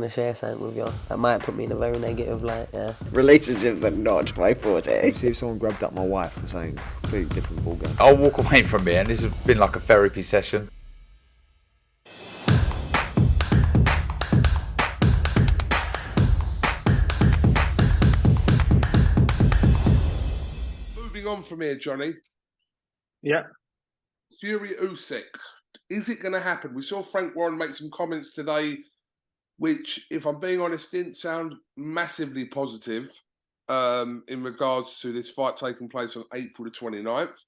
to share something with you. That might put me in a very negative light, yeah. Relationships are not my forte. See if someone grabbed up my wife or something completely different ballgame. I'll walk away from here, and this has been like a therapy session. Moving on from here, Johnny. Yeah. Fury Usyk. Is it going to happen? We saw Frank Warren make some comments today, which, if I'm being honest, didn't sound massively positive in regards to this fight taking place on April the 29th.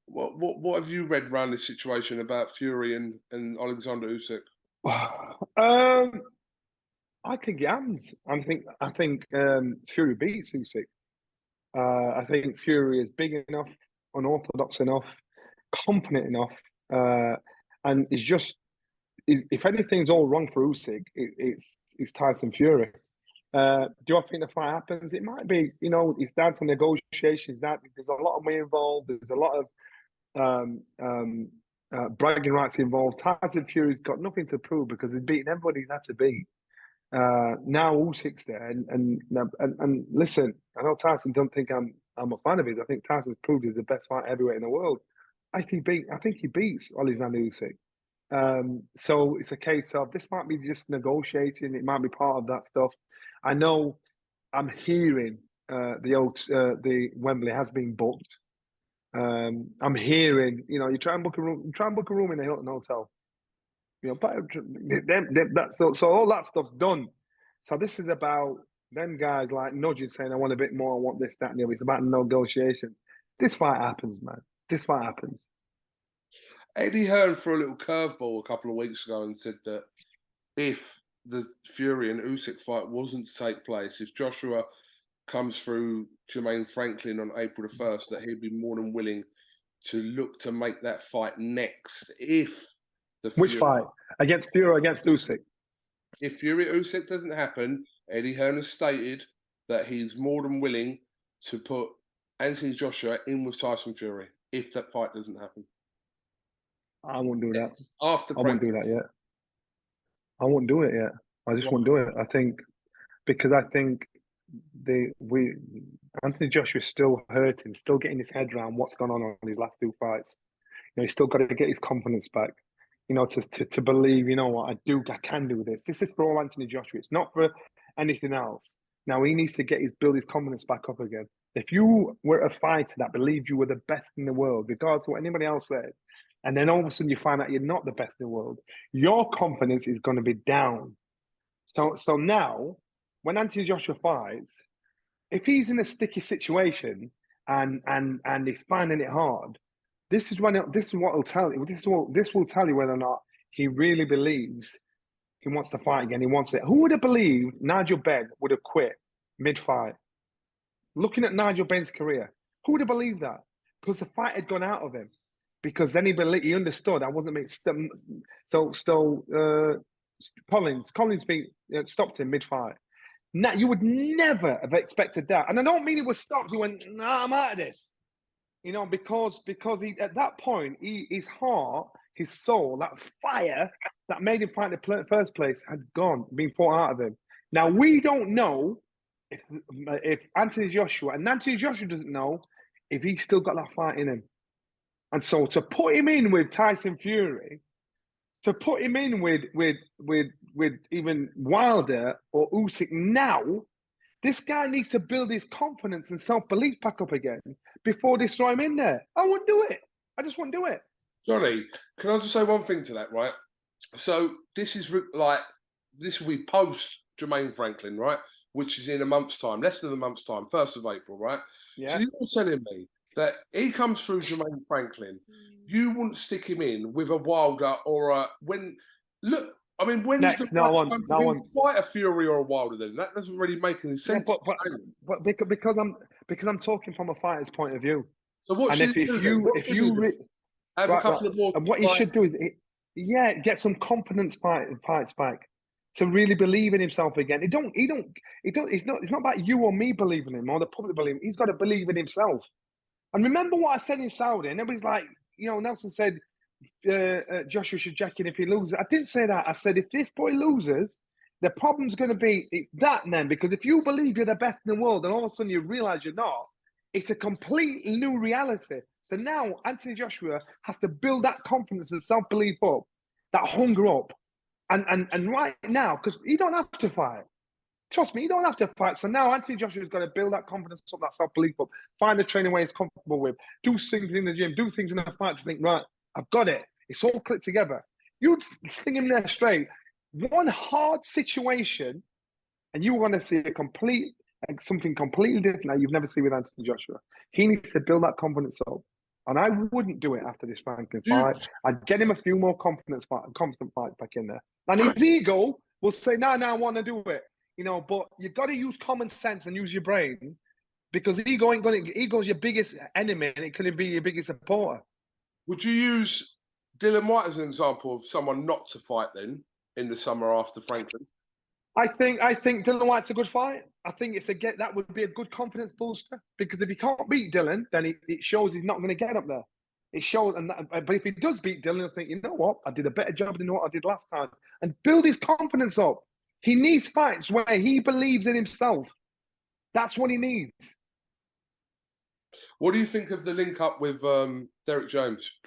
What have you read around this situation about Fury and Alexander Usyk? I think it happens. I think Fury beats Usyk. I think Fury is big enough, unorthodox enough, confident enough, and if anything's all wrong for Usyk, it's Tyson Fury. Do I think the fight happens? It might be. It's down to negotiations. There's a lot of money involved. There's a lot of bragging rights involved. Tyson Fury's got nothing to prove because he's beaten everybody he's had to beat. Now Usyk's there, and listen, I know Tyson don't think I'm a fan of his. I think Tyson's proved he's the best fighter heavyweight in the world. I think he beats Alexander Usyk. So it's a case of this might be just negotiating. It might be part of that stuff. I know. I'm hearing the Wembley has been booked. I'm hearing, you try and book a room in a Hilton hotel. But so all that stuff's done. So this is about them guys like nudging, saying, "I want a bit more. I want this, that, and the other." It's about negotiations. This fight happens, man. This fight happens. Eddie Hearn threw a little curveball a couple of weeks ago and said that if the Fury and Usyk fight wasn't to take place, if Joshua comes through Jermaine Franklin on April the 1st, that he'd be more than willing to look to make that fight next. Which fight? Against Fury or against Usyk? If Fury Usyk doesn't happen, Eddie Hearn has stated that he's more than willing to put Anthony Joshua in with Tyson Fury if that fight doesn't happen. I won't do that. I won't do that yet. I won't do it yet. I just won't do it. I think Anthony Joshua is still hurting, still getting his head around what's gone on his last two fights. He's still got to get his confidence back. To believe, I can do this. This is for all Anthony Joshua. It's not for anything else. Now he needs to build his confidence back up again. If you were a fighter that believed you were the best in the world, regardless of what anybody else said, and then all of a sudden you find out you're not the best in the world, your confidence is going to be down. So now, when Anthony Joshua fights, if he's in a sticky situation and he's finding it hard, this is what will tell you. This will tell you whether or not he really believes he wants to fight again. He wants it. Who would have believed Nigel Benn would have quit mid-fight? Looking at Nigel Benn's career, who would have believed that? Because the fight had gone out of him. Because then he understood I wasn't made. Collins stopped him mid-fight. Now you would never have expected that, and I don't mean he was stopped. He went, "Nah, I'm out of this." Because he at that point, his heart, his soul, that fire that made him fight in the first place had been fought out of him. Now we don't know if Anthony Joshua doesn't know if he's still got that fight in him. And so to put him in with Tyson Fury, to put him in with even Wilder or Usyk now, this guy needs to build his confidence and self-belief back up again before they throw him in there. I won't do it. I just won't do it. Johnny, can I just say one thing to that, right? So this will be post Jermaine Franklin, right? Which is in a month's time, less than a month's time, 1st of April, right? Yeah. So you're telling me that he comes through Jermaine Franklin, you wouldn't stick him in with a Wilder or a when's the right time for him to fight a Fury or a Wilder then? That doesn't really make any sense. Yeah, but because I'm talking from a fighter's point of view. So what should you do? Have a couple of more. And what he should do is, get some confidence fights back to really believe in himself again. It's not about you or me believing in him or the public believing him. He's got to believe in himself. And remember what I said in Saudi, and everybody's like, Nelson said Joshua should jack in if he loses. I didn't say that. I said if this boy loses, The problem's going to be it's that then, because if you believe you're the best in the world and all of a sudden you realize you're not, it's a completely new reality. So now Anthony Joshua has to build that confidence and self-belief up, that hunger up. And right now, because you don't have to fight. Trust me, you don't have to fight. So now Anthony Joshua's got to build that confidence up, that self-belief up, find a training way he's comfortable with, do things in the gym, do things in the fight to think, right, I've got it. It's all clicked together. You sting him there straight. One hard situation, and you want to see something completely different that you've never seen with Anthony Joshua. He needs to build that confidence up. And I wouldn't do it after this Franklin fight. I'd get him a few more confident fights back in there. And his ego will say, no, I want to do it. But you've got to use common sense and use your brain, because ego's your biggest enemy and it could be your biggest supporter. Would you use Dylan White as an example of someone not to fight then in the summer after Franklin? I think Dylan White's a good fight. I think that would be a good confidence booster, because if he can't beat Dylan, then it shows he's not going to get up there. It shows, but if he does beat Dylan, he'll think, you know what, I did a better job than what I did last time, and build his confidence up. He needs fights where he believes in himself. That's what he needs. What do you think of the link up with Derek James?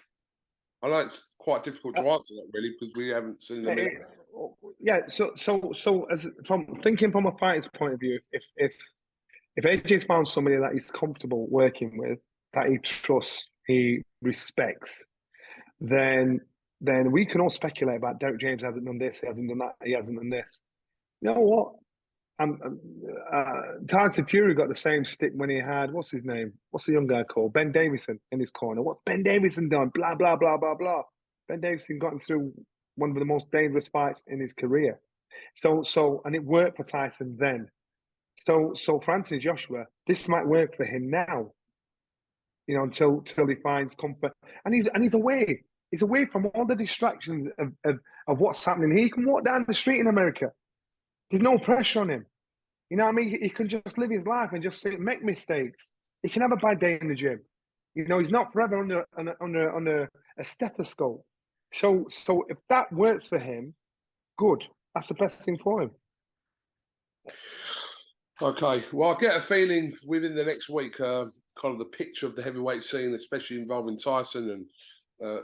I know it's quite difficult to answer that, really, because we haven't seen them. Yeah. So as from thinking from a fighter's point of view, if AJ's found somebody that he's comfortable working with, that he trusts, he respects, then we can all speculate about Derek James hasn't done this, he hasn't done that, he hasn't done this. You know what? Tyson Fury got the same stick when he had, what's his name? What's the young guy called? Ben Davison in his corner. What's Ben Davison done? Blah, blah, blah, blah, blah. Ben Davison got him through one of the most dangerous fights in his career. And it worked for Tyson then. So for Anthony Joshua, this might work for him now. Until he finds comfort. And he's away. He's away from all the distractions of what's happening. He can walk down the street in America. There's no pressure on him. You know what I mean? He can just live his life and just make mistakes. He can have a bad day in the gym. He's not forever under a stethoscope. So if that works for him, good. That's the best thing for him. Okay. Well, I get a feeling within the next week, kind of the picture of the heavyweight scene, especially involving Tyson and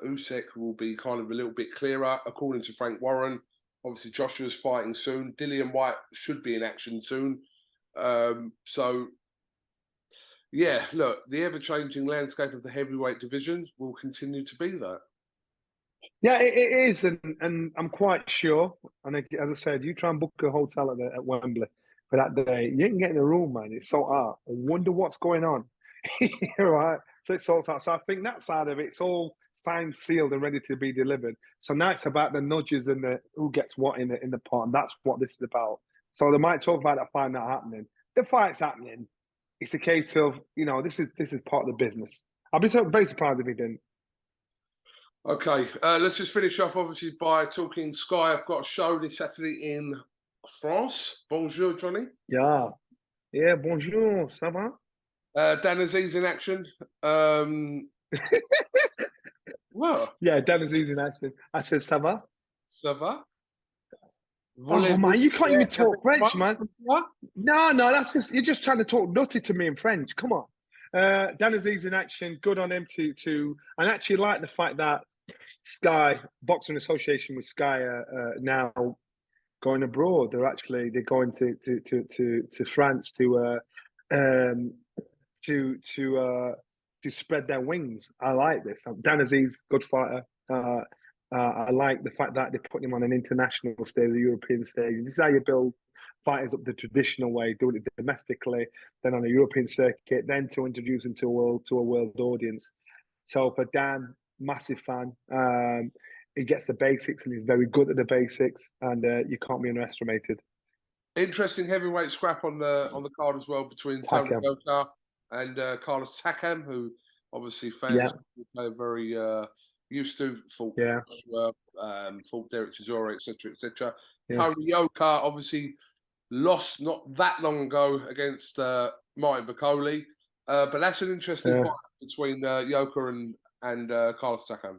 Usyk, will be kind of a little bit clearer, according to Frank Warren. Obviously, Joshua's fighting soon. Dillian White should be in action soon. So, yeah, look, the ever-changing landscape of the heavyweight division will continue to be that. Yeah, it is, and I'm quite sure. And as I said, you try and book a hotel at Wembley for that day, you can get in a room, man. It's so hard. I wonder what's going on. Right? So it's all. So I think that side of it's all signed, sealed, and ready to be delivered. So now it's about the nudges and the who gets what in the pot, and that's what this is about. So they might talk about that fight not happening. The fight's happening. It's a case of this is part of the business. I'd be very surprised if he didn't. Okay, let's just finish off, obviously, by talking Sky. I've got a show this Saturday in France. Bonjour, Johnny. Yeah, bonjour, ça va? Dan Aziz in action. What? Yeah, Dan Aziz in action. I said, ça va? Ça va? Oh, man, you can't even talk French, man. What? No, you're just trying to talk nutty to me in French. Come on. Dan Aziz in action. Good on him to and actually like the fact that Sky, Boxing Association with Sky, now going abroad. They're going to France to spread their wings. I like this. Dan Aziz, good fighter. I like the fact that they put him on an international stage, the European stage. This is how you build fighters up the traditional way, doing it domestically, then on a European circuit, then to introduce him to a world audience. So for Dan, massive fan. He gets the basics and he's very good at the basics, and you can't be underestimated. Interesting heavyweight scrap on the card as well between Tony Yoka and Carlos Takam, who obviously fans are very used to. Fought Derek Chisora, etc., etc. Yeah. Tony Yoka obviously lost not that long ago against Martin Bakole, but that's an interesting fight between Yoka and Carlos Takam.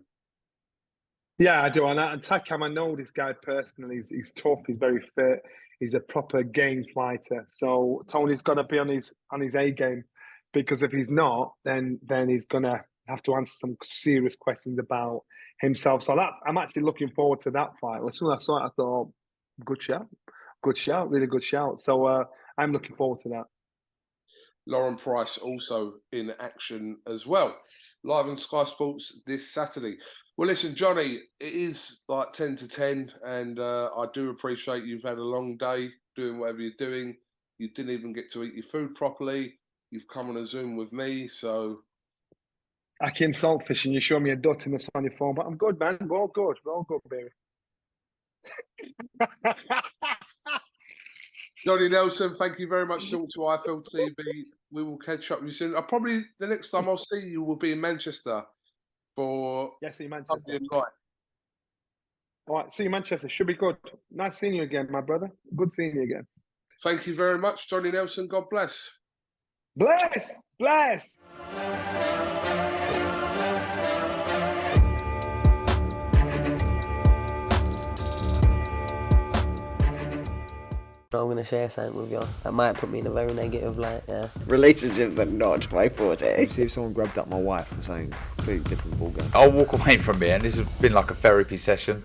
Yeah, I do. And Takam, I know this guy personally. He's tough. He's very fit. He's a proper game fighter. So Tony's got to be on his A game, because if he's not, then he's gonna have to answer some serious questions about himself. So I'm actually looking forward to that fight. As soon as I saw it, I thought, good shout, really good shout. So I'm looking forward to that. Lauren Price also in action as well. Live on Sky Sports this Saturday. Well, listen, Johnny, it is like 10 to 10, and I do appreciate you've had a long day doing whatever you're doing. You didn't even get to eat your food properly. You've come on a Zoom with me, so... I can salt fishing. You show me a duttiness on your phone, but I'm good, man. We're all good. We're all good, baby. Johnny Nelson, thank you very much to IFL TV. We will catch up with you soon. Probably the next time I'll see you will be in Manchester for see you, Manchester. night. All right, see you, Manchester. Should be good. Nice seeing you again, my brother. Good seeing you again. Thank you very much, Johnny Nelson. God bless. Bless, bless. I'm gonna share something with you that might put me in a very negative light. Yeah. Relationships are not my forte. See if someone grabbed up my wife or something completely different ballgame. I'll walk away from it, and this has been like a therapy session.